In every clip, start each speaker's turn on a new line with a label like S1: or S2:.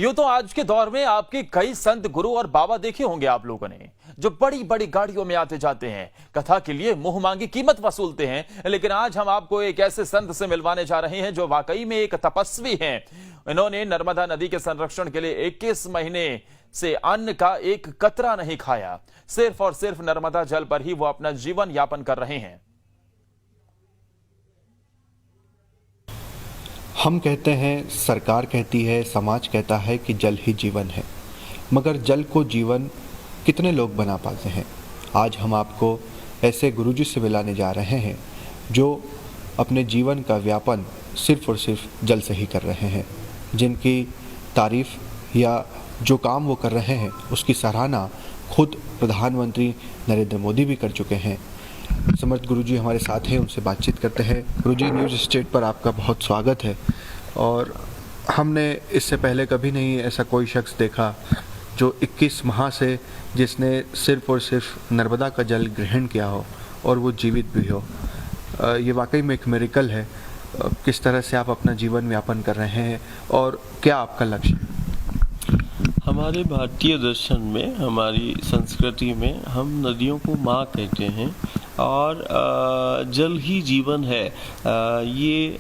S1: यूं तो आज के दौर में आपके कई संत गुरु और बाबा देखे होंगे आप लोगों ने, जो बड़ी बड़ी गाड़ियों में आते जाते हैं, कथा के लिए मुंह मांगी कीमत वसूलते हैं। लेकिन आज हम आपको एक ऐसे संत से मिलवाने जा रहे हैं जो वाकई में एक तपस्वी हैं। इन्होंने नर्मदा नदी के संरक्षण के लिए 21 महीने से अन्न का एक कतरा नहीं खाया। सिर्फ और सिर्फ नर्मदा जल पर ही वो अपना जीवन यापन कर रहे हैं।
S2: हम कहते हैं, सरकार कहती है, समाज कहता है कि जल ही जीवन है, मगर जल को जीवन कितने लोग बना पाते हैं। आज हम आपको ऐसे गुरुजी से मिलाने जा रहे हैं जो अपने जीवन का व्यापन सिर्फ और सिर्फ जल से ही कर रहे हैं, जिनकी तारीफ या जो काम वो कर रहे हैं उसकी सराहना खुद प्रधानमंत्री नरेंद्र मोदी भी कर चुके हैं। समर्थ गुरुजी हमारे साथ हैं, उनसे बातचीत करते हैं। गुरुजी, न्यूज़ स्टेट पर आपका बहुत स्वागत है। और हमने इससे पहले कभी नहीं ऐसा कोई शख्स देखा जो 21 माह से जिसने सिर्फ और सिर्फ नर्मदा का जल ग्रहण किया हो और वो जीवित भी हो। ये वाकई में एक मिरेकल है। किस तरह से आप अपना जीवन यापन कर रहे हैं और क्या आपका लक्ष्य है?
S3: हमारे भारतीय दर्शन में, हमारी संस्कृति में हम नदियों को माँ कहते हैं और जल ही जीवन है। ये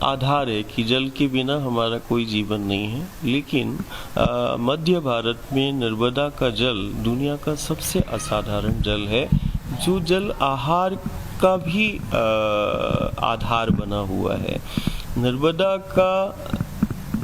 S3: आधार है कि जल के बिना हमारा कोई जीवन नहीं है। लेकिन मध्य भारत में नर्मदा का जल दुनिया का सबसे असाधारण जल है, जो जल आहार का भी आधार बना हुआ है। नर्मदा का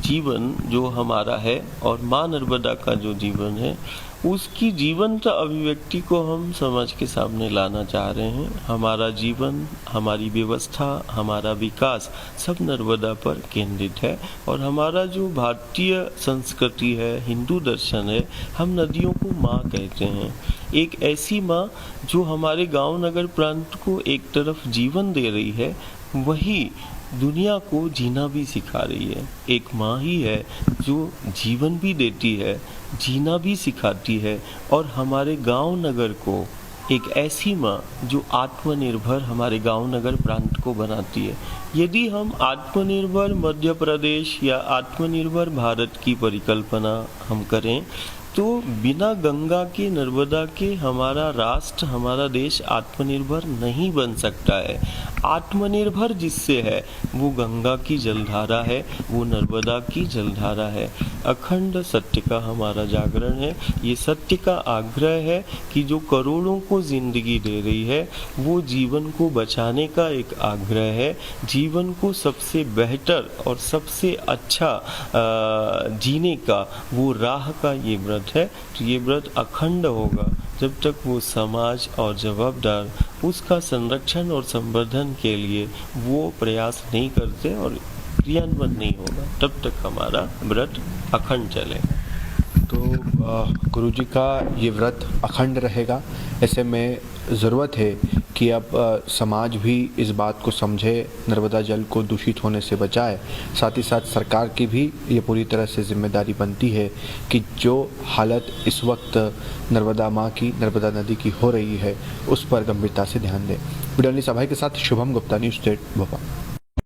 S3: जीवन जो हमारा है और माँ नर्मदा का जो जीवन है, उसकी जीवंत अभिव्यक्ति को हम समाज के सामने लाना चाह रहे हैं। हमारा जीवन, हमारी व्यवस्था, हमारा विकास सब नर्मदा पर केंद्रित है। और हमारा जो भारतीय संस्कृति है, हिंदू दर्शन है, हम नदियों को माँ कहते हैं। एक ऐसी माँ जो हमारे गांव नगर प्रांत को एक तरफ जीवन दे रही है, वही दुनिया को जीना भी सिखा रही है। एक माँ ही है जो जीवन भी देती है, जीना भी सिखाती है। और हमारे गांव नगर को एक ऐसी माँ जो आत्मनिर्भर हमारे गांव नगर प्रांत को बनाती है। यदि हम आत्मनिर्भर मध्य प्रदेश या आत्मनिर्भर भारत की परिकल्पना हम करें, तो बिना गंगा के, नर्मदा के हमारा राष्ट्र, हमारा देश आत्मनिर्भर नहीं बन सकता है। आत्मनिर्भर जिससे है वो गंगा की जलधारा है, वो नर्मदा की जलधारा है। अखंड सत्य का हमारा जागरण है। ये सत्य का आग्रह है कि जो करोड़ों को जिंदगी दे रही है, वो जीवन को बचाने का एक आग्रह है। जीवन को सबसे बेहतर और सबसे अच्छा जीने का वो राह का ये व्रत है। तो ये व्रत अखंड होगा जब तक वो समाज और जवाबदार उसका संरक्षण और संवर्धन के लिए वो प्रयास नहीं करते और क्रियान्वयन नहीं होगा, तब तक हमारा व्रत अखंड चलेगा।
S2: तो गुरुजी का ये व्रत अखंड रहेगा। ऐसे में ज़रूरत है कि अब समाज भी इस बात को समझे, नर्मदा जल को दूषित होने से बचाए। साथ ही साथ सरकार की भी ये पूरी तरह से जिम्मेदारी बनती है कि जो हालत इस वक्त नर्मदा माँ की, नर्मदा नदी की हो रही है, उस पर गंभीरता से ध्यान दें। वीडियो सभा के साथ शुभम गुप्ता, न्यूज़ स्टेट भोपाल।